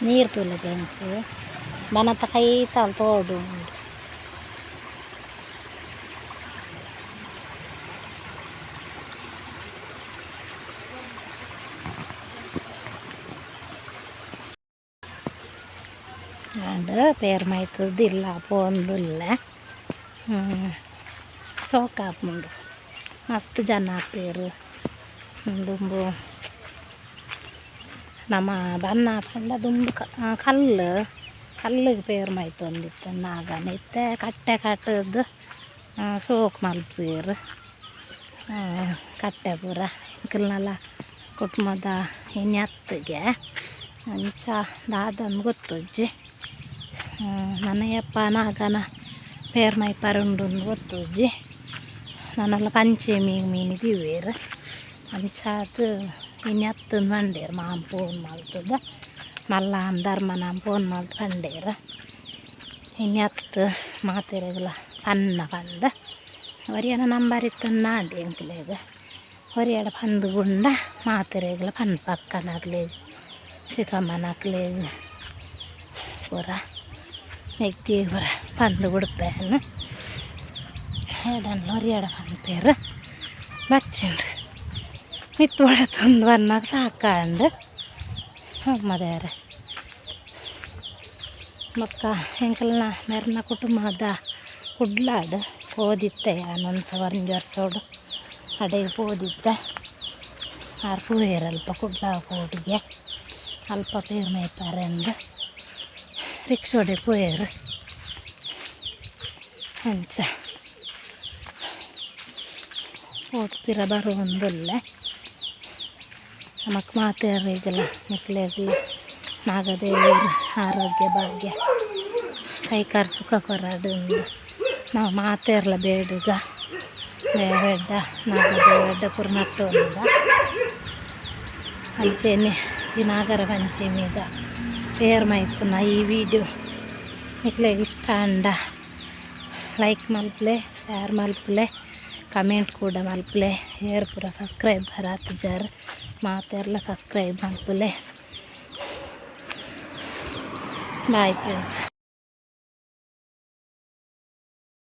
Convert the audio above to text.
ನೀರು ತುಲ್ಲ ಗೆಣಸು ಮನತ ಕೈ ತಾಲ್ ತೋಡು ಅಂಡ್ ಪೇರ್ ಮೈತದಿಲ್ಲ ಪೋಂದುಲ್ಲ ಸೋಕಾಪುಂಡು ಮಸ್ತ್ ಜನ ಪೇರು ದುಂಬು ನಮ್ಮ ಬನ್ನ ಪಂಡ ದುಂಬು ಕಲ್ಲಿಗೆ ಪೇರು ಮೈತೊಂದಿತ್ತು ನಾಗನ ಇತ್ತೆ ಕಟ್ಟೆ ಕಟ್ಟದು ಸೋಕ್ ಮಲ್ಪೇರು ಕಟ್ಟೆ ಪೂರ ಇಂಕಲ್ನೆಲ್ಲ ಕುಟುಂಬದ ಇನ್ಯತ್ತಿಗೆ ಅಂಚ ದಾದನ್ ಗೊತ್ತುಜ್ಜಿ ನನಯಪ್ಪ ನಾಗನ ಪೇರು ಮೈ ಪರುಂಡು ಗೊತ್ತುಜ್ಜಿ ನನ್ನೆಲ್ಲ ಪಂಚಮಿ ಮೀನು ದಿವೇರು ಅಂಚ ಅದು ಇನ್ಯತ್ತು ಬಂಡೇರು ಮಾಮ ಫೋನ್ ಮಾಡ್ತದ ಮಲ್ಲ ಧರ್ಮನ ಫೋನ್ ಮಾಡ್ದು ಬಂಡೇರು ಇನ್ಯತ್ತು ಮಾತೆರೆಗಳ ಪನ್ನ ಬಂದ ಅವರಿಯನ ನಂಬರ್ ಇತ್ತು ನಾಡಿ ಅಂಕಲೇಗ ಅವರಿಯಡ ಪಂದು ಗುಂಡ ಮಾತೆರೆಗಳ ಪನ್ ಪಕ್ಕನಾಗ್ಲೇಜ್ ಚಿಕ್ಕಮ್ಮನಾಗ್ಲೇಜ್ ಪೂರ ಮೆಗ್ದಿ ಪೂರ ಪಂದು ಉಡುಪೇನು ಎಡನ್ನು ಅವರಿಯಡ ಪಂಪೇರು ಬಚ್ಚಿಂಡು ಮಿತ್ತು ಒಳತೊಂದು ಬನ್ನಾಗ ಸಾಕಂಡು ಅಮ್ಮದೇರೆ ಮಕ್ಕ ಎಂಕಲ್ನ ಮೆರ್ನ ಕುಟುಂಬದ ಕುಡ್ಲಾಡು ಓದಿತ್ತೆ ಆನೊಂದು ಒಂದು ವರ್ಷೋಡು ಅಡೆಗೆ ಓದಿದ್ದೆ ಆರು ಪೂಯರಲ್ಪ ಕುಡ್ಲ ಕೋಡಿಗೆ ಅಲ್ಪ ಪೇರು ಮೇಯ್ತಾರೆ ಅಂದು ರಿಕ್ಷೋಡೆ ಪೋಯರು ಅಂಚ ಓದ್ಪಿರ ಬರುವಂದಿಲ್ಲ ನಮಕ್ ಮಾತೆರಿಗೆಲ್ಲ ಮಕ್ಕಳಿಗೆಲ್ಲ ನಾಗದೇವರು ಆರೋಗ್ಯ ಭಾಗ್ಯ ಕೈಕಾರು ಸುಖ ಕೊರಾಡು ನಾವು ಮಾತೆರ್ಲ ಬೇಡುಗ ದೇವೆಡ್ಡ ನಾಗದೇವೆಡ್ಡ ಪುರ್ನಟ್ಟೋಂದ ಅಂಚೆನೆ ಈ ನಾಗರ ಪಂಚಮಿದ ಪೇರು ಮೈಪುನ ಈ ವಿಡಿಯೋ ಮಕ್ಕಳಿಗೆ ಇಷ್ಟ ಅಂಡ ಲೈಕ್ ಮಲ್ಪಲೆ ಶೇರ್ ಮಲ್ಪಲೆ ಕಮೆಂಟ್ ಕೂಡ ಮಲ್ಪಲೆ ಏರ್ ಪೂರ ಸಬ್ಸ್ಕ್ರೈಬರ್ ಆತಿಜಾರ್ ಮಾತೆಲ್ಲ ಸಬ್ಸ್ಕ್ರೈಬ್ ಮಲ್ಪಲೆ ಬಾಯ್ ಫ್ರೆಂಡ್ಸ್.